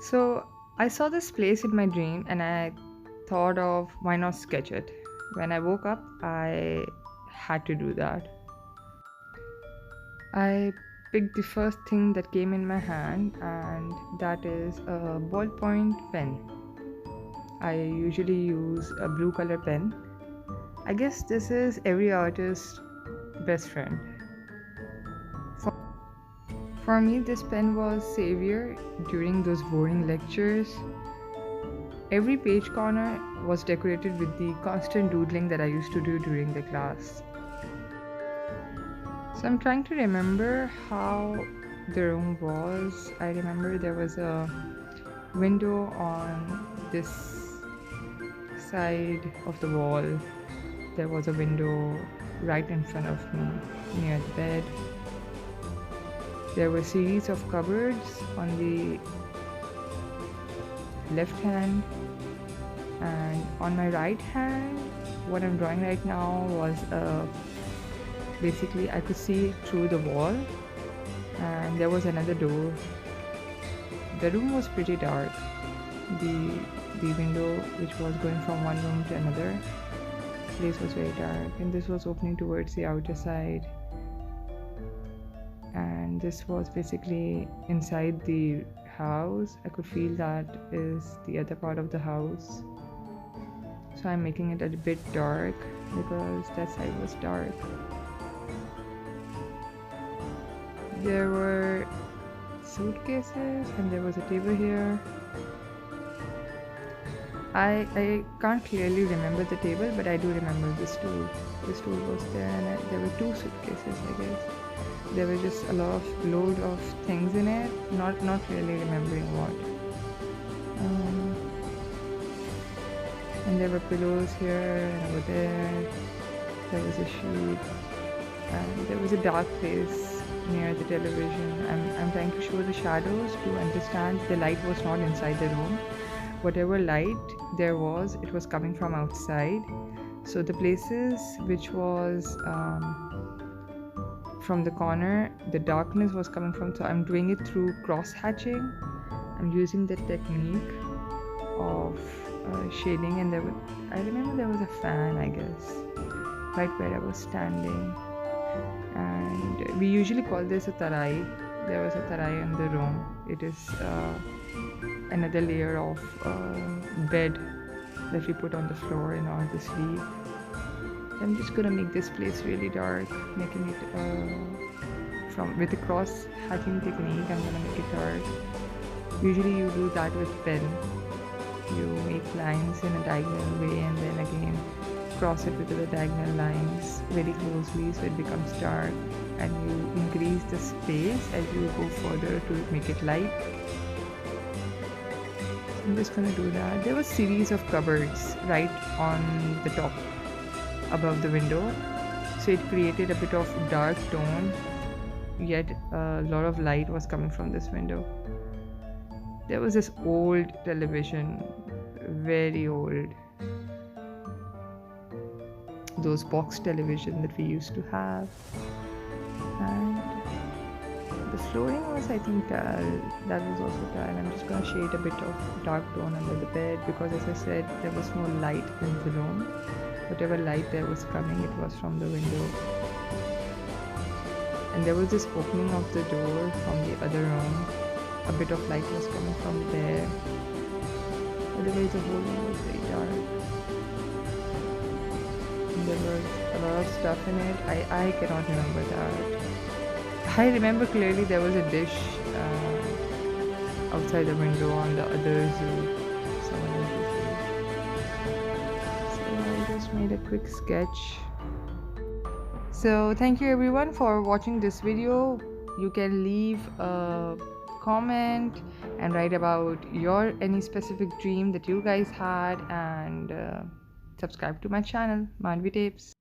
So I saw this place in my dream and I thought of why not sketch it. When I woke up, I had to do that. I picked the first thing that came in my hand, and that is a ballpoint pen. I usually use a blue color pen. I guess this is every artist's best friend. For, for me, this pen was savior during those boring lectures. Every page corner was decorated with the constant doodling that I used to do during the class. So I'm trying to remember how the room was. I remember there was a window on this side of the wall. There was a window right in front of me near the bed. There were a series of cupboards on the left hand, and on my right hand, what I'm drawing right now was basically I could see through the wall, and there was another door. The room was pretty dark. The window, which was going from one room to another place, was very dark, and this was opening towards the outer side, and this was basically inside the house. I could feel that is the other part of the house, so I'm making it a bit dark because that side was dark. There were suitcases and there was a table here. I can't clearly remember the table, but I do remember the stool. The stool was there, and there were two suitcases, I guess. There was just a load of things in it, not really remembering what. And there were pillows here and over there. There was a sheet, and there was a dark place near the television. I'm trying to show the shadows to understand the light was not inside the room. Whatever light there was, it was coming from outside. So the places which was from the corner, the darkness was coming from. So I'm doing it through cross hatching. I'm using the technique of shading, and I remember there was a fan, I guess, right where I was standing. And we usually call this a tarai. There was a tarai in the room. It is another layer of bed that we put on the floor in order to sleep. I'm just gonna make this place really dark, making it with the cross hatching technique. I'm gonna make it dark. Usually you do that with pen. You make lines in a diagonal way and then again cross it with the diagonal lines very closely so it becomes dark, and you increase the space as you go further to make it light. I'm just gonna do that. There was a series of cupboards right on the top above the window, so it created a bit of dark tone, yet a lot of light was coming from this window. There was this old television, very old, those box television that we used to have, and the flooring was, I think, tile. That was also tile. I'm just gonna shade a bit of dark tone under the bed because, as I said, there was no light in the room. Whatever light there was coming, it was from the window. And there was this opening of the door from the other room. A bit of light was coming from there. Otherwise, the whole room was very dark. And there was a lot of stuff in it. I cannot remember that. I remember clearly there was a dish outside the window on the other zoo. Someone else's zoo. So I just made a quick sketch. So thank you everyone for watching this video. You can leave a comment and write about any specific dream that you guys had, and subscribe to my channel, Manvi Tapes.